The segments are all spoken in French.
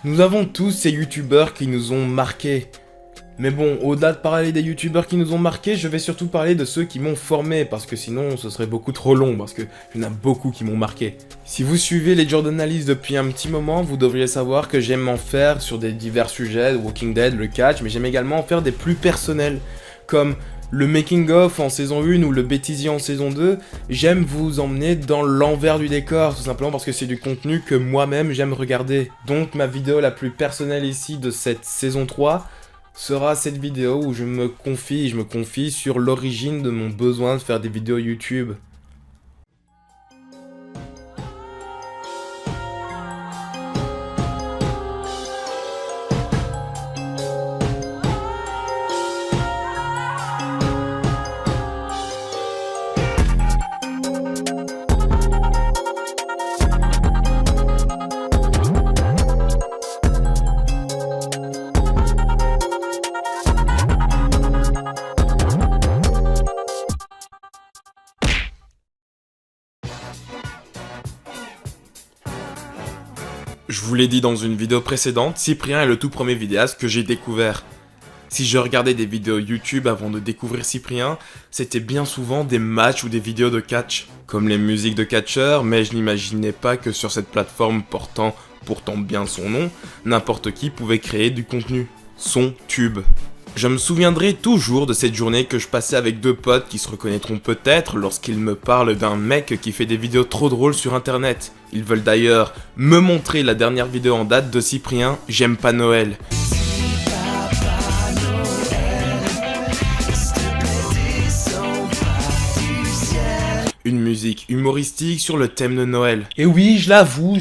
Nous avons tous ces youtubeurs qui nous ont marqués. Mais bon, au-delà de parler des youtubeurs qui nous ont marqués, je vais surtout parler de ceux qui m'ont formé, parce que sinon ce serait beaucoup trop long, parce que il y en a beaucoup qui m'ont marqué. Si vous suivez les Jordanalists depuis un petit moment, vous devriez savoir que j'aime en faire sur des divers sujets, The Walking Dead, le catch, mais j'aime également en faire des plus personnels, comme le making of en saison 1 ou le bêtisier en saison 2, j'aime vous emmener dans l'envers du décor, tout simplement parce que c'est du contenu que moi-même j'aime regarder. Donc ma vidéo la plus personnelle ici de cette saison 3 sera cette vidéo où je me confie sur l'origine de mon besoin de faire des vidéos YouTube. Je vous l'ai dit dans une vidéo précédente, Cyprien est le tout premier vidéaste que j'ai découvert. Si je regardais des vidéos YouTube avant de découvrir Cyprien, c'était bien souvent des matchs ou des vidéos de catch, comme les musiques de catcheurs, mais je n'imaginais pas que sur cette plateforme portant pourtant bien son nom, n'importe qui pouvait créer du contenu. Son tube. Je me souviendrai toujours de cette journée que je passais avec deux potes qui se reconnaîtront peut-être lorsqu'ils me parlent d'un mec qui fait des vidéos trop drôles sur internet. Ils veulent d'ailleurs me montrer la dernière vidéo en date de Cyprien, J'aime pas Noël. Une musique humoristique sur le thème de Noël. Et oui, je l'avoue,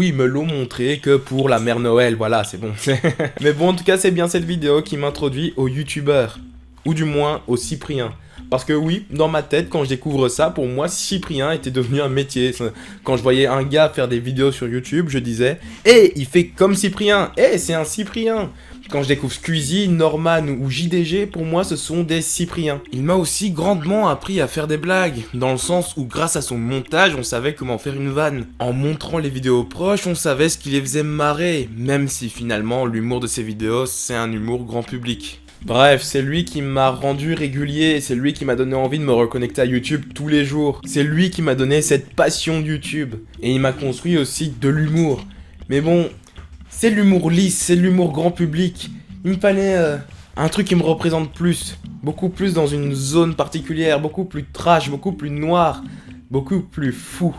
ils me l'ont montré que pour la mère Noël, voilà, c'est bon. Mais bon, en tout cas, c'est bien cette vidéo qui m'introduit aux youtubeurs. Ou du moins, aux Cyprien. Parce que oui, dans ma tête, quand je découvre ça, pour moi, Cyprien était devenu un métier. Quand je voyais un gars faire des vidéos sur YouTube, je disais « Eh, il fait comme Cyprien, eh, c'est un Cyprien !» Quand je découvre Squeezie, Norman ou JDG, pour moi ce sont des Cypriens. Il m'a aussi grandement appris à faire des blagues, dans le sens où grâce à son montage, on savait comment faire une vanne. En montrant les vidéos proches, on savait ce qui les faisait marrer, même si finalement l'humour de ses vidéos, c'est un humour grand public. Bref, c'est lui qui m'a rendu régulier, c'est lui qui m'a donné envie de me reconnecter à YouTube tous les jours. C'est lui qui m'a donné cette passion de YouTube. Et il m'a construit aussi de l'humour. Mais bon, c'est l'humour lisse, c'est l'humour grand public. Il me fallait un truc qui me représente plus. Beaucoup plus dans une zone particulière, beaucoup plus trash, beaucoup plus noir, beaucoup plus fou.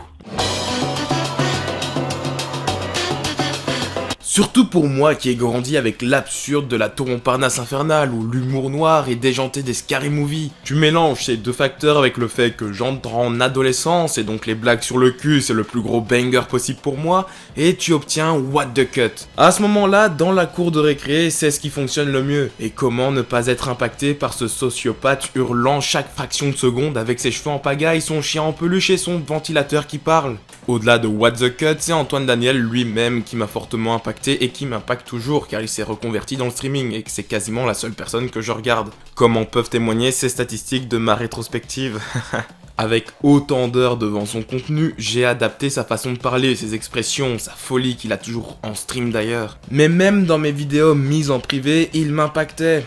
Surtout pour moi qui ai grandi avec l'absurde de la Tour Montparnasse infernale ou l'humour noir et déjanté des Scary Movie. Tu mélanges ces deux facteurs avec le fait que j'entre en adolescence et donc les blagues sur le cul c'est le plus gros banger possible pour moi et tu obtiens What the Cut. À ce moment-là, dans la cour de récré, c'est ce qui fonctionne le mieux. Et comment ne pas être impacté par ce sociopathe hurlant chaque fraction de seconde avec ses cheveux en pagaille, son chien en peluche et son ventilateur qui parle. Au-delà de What the Cut, c'est Antoine Daniel lui-même qui m'a fortement impacté et qui m'impacte toujours car il s'est reconverti dans le streaming et que c'est quasiment la seule personne que je regarde. Comme en peuvent témoigner ces statistiques de ma rétrospective. Avec autant d'heures devant son contenu, j'ai adapté sa façon de parler, ses expressions, sa folie qu'il a toujours en stream d'ailleurs. Mais même dans mes vidéos mises en privé, il m'impactait.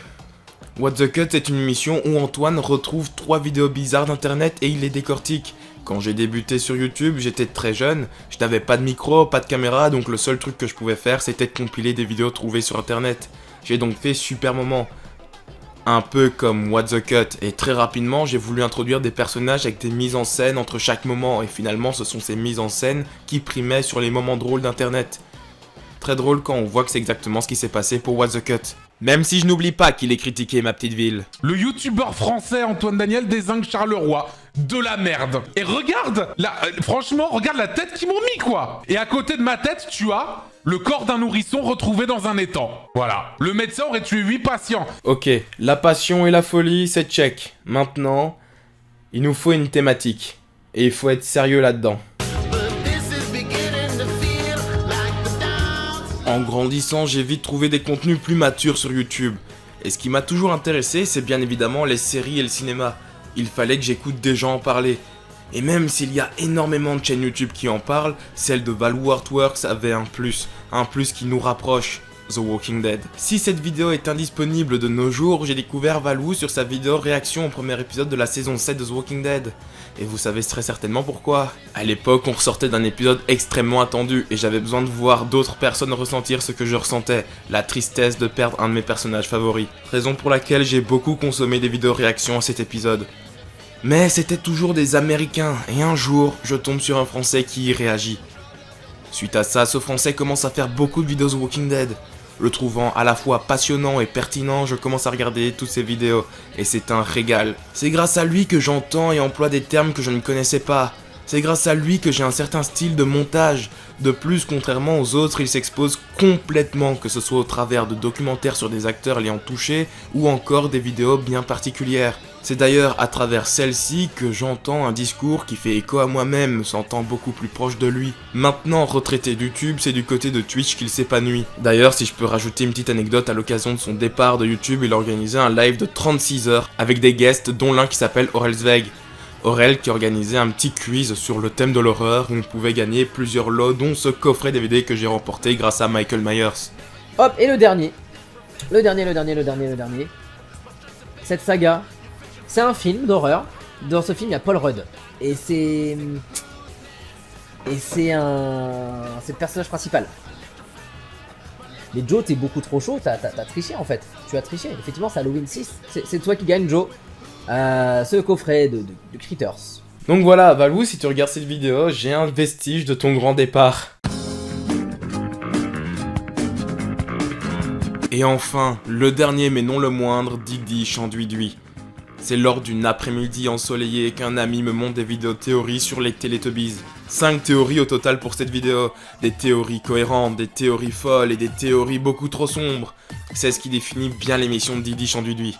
What the Cut est une émission où Antoine retrouve 3 vidéos bizarres d'internet et il les décortique. Quand j'ai débuté sur YouTube, j'étais très jeune, je n'avais pas de micro, pas de caméra, donc le seul truc que je pouvais faire c'était de compiler des vidéos trouvées sur internet. J'ai donc fait Super Moment. Un peu comme What the Cut, et très rapidement j'ai voulu introduire des personnages avec des mises en scène entre chaque moment, et finalement ce sont ces mises en scène qui primaient sur les moments drôles d'internet. Très drôle quand on voit que c'est exactement ce qui s'est passé pour What the Cut. Même si je n'oublie pas qu'il ait critiqué ma petite ville. Le youtubeur français Antoine Daniel dézingue Charleroi. De la merde. Et regarde, franchement, regarde la tête qu'ils m'ont mis, quoi. Et à côté de ma tête, tu as le corps d'un nourrisson retrouvé dans un étang. Voilà. Le médecin aurait tué 8 patients. Ok, la passion et la folie, c'est check. Maintenant, il nous faut une thématique. Et il faut être sérieux là-dedans. En grandissant, j'ai vite trouvé des contenus plus matures sur YouTube. Et ce qui m'a toujours intéressé, c'est bien évidemment les séries et le cinéma. Il fallait que j'écoute des gens en parler. Et même s'il y a énormément de chaînes YouTube qui en parlent, celle de Valou Artworks avait un plus. un plus qui nous rapproche. The Walking Dead. Si cette vidéo est indisponible de nos jours, j'ai découvert Valou sur sa vidéo réaction au premier épisode de la saison 7 de The Walking Dead. Et vous savez très certainement pourquoi. À l'époque, on ressortait d'un épisode extrêmement attendu et j'avais besoin de voir d'autres personnes ressentir ce que je ressentais, la tristesse de perdre un de mes personnages favoris. Raison pour laquelle j'ai beaucoup consommé des vidéos réaction à cet épisode. Mais c'était toujours des Américains et un jour, je tombe sur un Français qui y réagit. Suite à ça, ce Français commence à faire beaucoup de vidéos The Walking Dead. Le trouvant à la fois passionnant et pertinent, je commence à regarder toutes ses vidéos, et c'est un régal. C'est grâce à lui que j'entends et emploie des termes que je ne connaissais pas. C'est grâce à lui que j'ai un certain style de montage. De plus, contrairement aux autres, il s'expose complètement, que ce soit au travers de documentaires sur des acteurs l'ayant touché, ou encore des vidéos bien particulières. C'est d'ailleurs à travers celle-ci que j'entends un discours qui fait écho à moi-même, me sentant beaucoup plus proche de lui. Maintenant retraité de YouTube, c'est du côté de Twitch qu'il s'épanouit. D'ailleurs, si je peux rajouter une petite anecdote, à l'occasion de son départ de YouTube, il a organisé un live de 36 heures avec des guests, dont l'un qui s'appelle Aurel Zweig. Aurel qui organisait un petit quiz sur le thème de l'horreur où on pouvait gagner plusieurs lots, dont ce coffret DVD que j'ai remporté grâce à Michael Myers. Hop, et le dernier. Le dernier. Cette saga, c'est un film d'horreur. Dans ce film, il y a Paul Rudd. Et c'est le personnage principal. Mais Joe, t'es beaucoup trop chaud, t'as triché en fait. Tu as triché. Effectivement, c'est Halloween 6. C'est toi qui gagne, Joe. Ce coffret de Critters. Donc voilà, Valou, si tu regardes cette vidéo, j'ai un vestige de ton grand départ. Et enfin, le dernier mais non le moindre, Didi Chanduidui. C'est lors d'une après-midi ensoleillée qu'un ami me montre des vidéos théories sur les Teletubbies. 5 théories au total pour cette vidéo. Des théories cohérentes, des théories folles et des théories beaucoup trop sombres. C'est ce qui définit bien l'émission de Didi Chanduidui.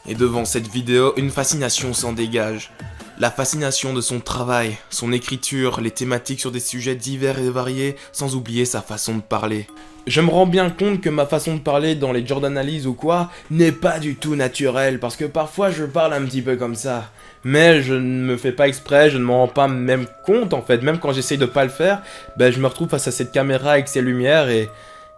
Et devant cette vidéo, une fascination s'en dégage. La fascination de son travail, son écriture, les thématiques sur des sujets divers et variés, sans oublier sa façon de parler. Je me rends bien compte que ma façon de parler dans les Jordanalies ou quoi, n'est pas du tout naturelle, parce que parfois je parle un petit peu comme ça. Mais je ne me fais pas exprès, je ne m'en rends pas même compte en fait, même quand j'essaye de pas le faire, je me retrouve face à cette caméra avec ses lumières et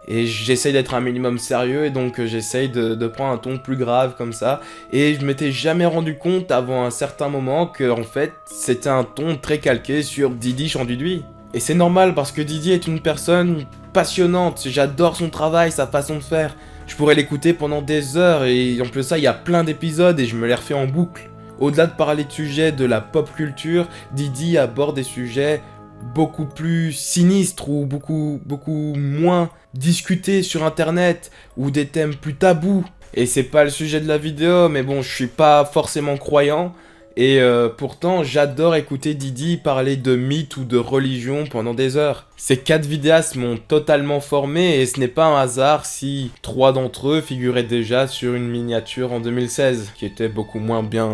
j'essaye d'être un minimum sérieux et donc j'essaye de prendre un ton plus grave comme ça. Et je m'étais jamais rendu compte avant un certain moment que en fait c'était un ton très calqué sur Didi Chanduidui. Et c'est normal parce que Didi est une personne passionnante, j'adore son travail, sa façon de faire. Je pourrais l'écouter pendant des heures et en plus de ça il y a plein d'épisodes et je me les refais en boucle. Au-delà de parler de sujets de la pop culture, Didi aborde des sujets beaucoup plus sinistres ou beaucoup moins discutés sur internet ou des thèmes plus tabous. Et c'est pas le sujet de la vidéo, mais bon, je suis pas forcément croyant. Et pourtant, j'adore écouter Didi parler de mythes ou de religion pendant des heures. Ces 4 vidéastes m'ont totalement formé et ce n'est pas un hasard si 3 d'entre eux figuraient déjà sur une miniature en 2016, qui était beaucoup moins bien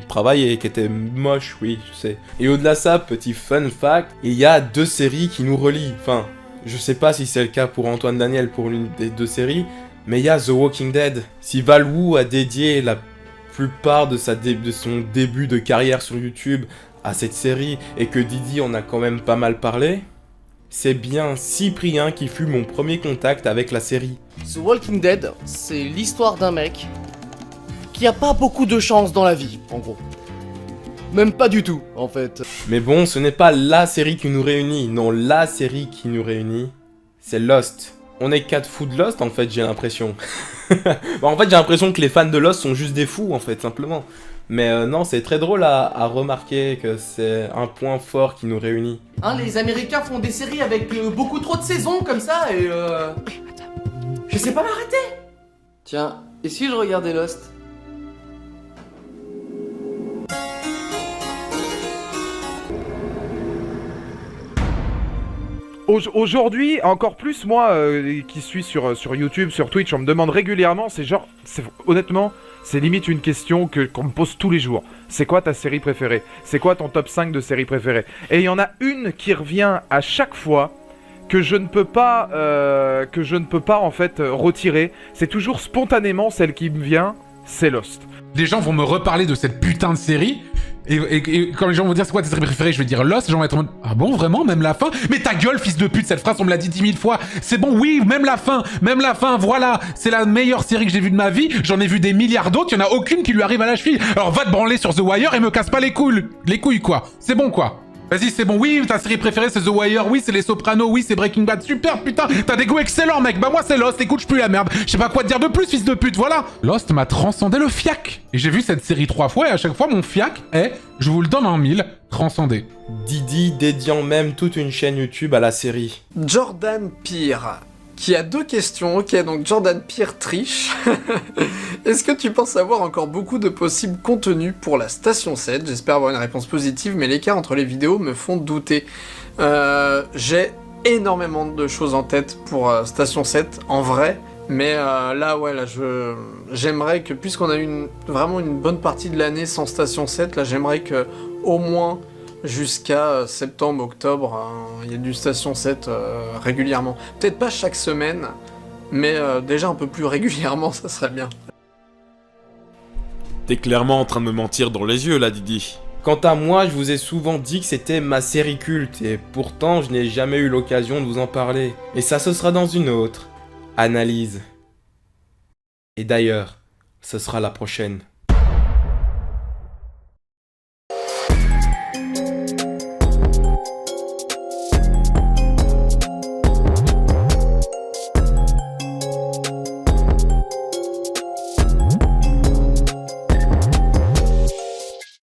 travaillée, qui était moche, oui, je sais. Et au-delà de ça, petit fun fact, il y a 2 séries qui nous relient. Enfin, je sais pas si c'est le cas pour Antoine Daniel pour l'une des 2 séries, mais il y a The Walking Dead. Si Valou a dédié la plupart de son début de carrière sur YouTube à cette série et que Didi en a quand même pas mal parlé, c'est bien Cyprien qui fut mon premier contact avec la série. The Walking Dead, c'est l'histoire d'un mec qui a pas beaucoup de chance dans la vie, en gros. Même pas du tout, en fait. Mais bon, ce n'est pas la série qui nous réunit, non, la série qui nous réunit, c'est Lost. On est 4 fous de Lost, en fait, j'ai l'impression. En fait, j'ai l'impression que les fans de Lost sont juste des fous, en fait, simplement. Mais non, c'est très drôle à remarquer que c'est un point fort qui nous réunit. Hein, les Américains font des séries avec beaucoup trop de saisons, comme ça, et je sais pas m'arrêter. Tiens, et si je regardais Lost ? Aujourd'hui, encore plus, moi qui suis sur YouTube, sur Twitch, on me demande régulièrement, honnêtement, c'est limite une question qu'on me pose tous les jours. C'est quoi ta série préférée ? C'est quoi ton top 5 de séries préférées ? Et il y en a une qui revient à chaque fois, que je ne peux pas en fait retirer. C'est toujours spontanément celle qui me vient, c'est Lost. Des gens vont me reparler de cette putain de série, Et quand les gens vont dire c'est quoi tes séries préférées, je vais dire Lost, les gens vont être en mode ah bon vraiment même la fin? Mais ta gueule fils de pute, cette phrase on me l'a dit 10 000 fois. C'est bon, oui, même la fin, voilà, c'est la meilleure série que j'ai vue de ma vie, j'en ai vu des milliards d'autres, il y en a aucune qui lui arrive à la cheville. Alors va te branler sur The Wire et me casse pas les couilles quoi. C'est bon quoi. Vas-y, c'est bon, oui, ta série préférée c'est The Wire, oui, c'est Les Sopranos, oui, c'est Breaking Bad, super, putain, t'as des goûts excellents, mec, bah moi c'est Lost, écoute, je pue la merde, je sais pas quoi te dire de plus, fils de pute, voilà. Lost m'a transcendé le fiac. Et j'ai vu cette série 3 fois, et à chaque fois, mon fiac est, je vous le donne en 1000, transcendé. Didi dédiant même toute une chaîne YouTube à la série. Jordan Peer, qui a 2 questions. Ok, donc Jordan Peer triche. Est-ce que tu penses avoir encore beaucoup de possibles contenus pour la Station 7? J'espère avoir une réponse positive, mais l'écart entre les vidéos me font douter. J'ai énormément de choses en tête pour Station 7, en vrai. Mais là, j'aimerais que, puisqu'on a eu vraiment une bonne partie de l'année sans Station 7, là, j'aimerais que, au moins, jusqu'à septembre, octobre, il y ait du Station 7 régulièrement. Peut-être pas chaque semaine, mais déjà un peu plus régulièrement, ça serait bien. T'es clairement en train de me mentir dans les yeux là, Didi. Quant à moi, je vous ai souvent dit que c'était ma série culte, et pourtant je n'ai jamais eu l'occasion de vous en parler. Et ça, ce sera dans une autre analyse. Et d'ailleurs, ce sera la prochaine.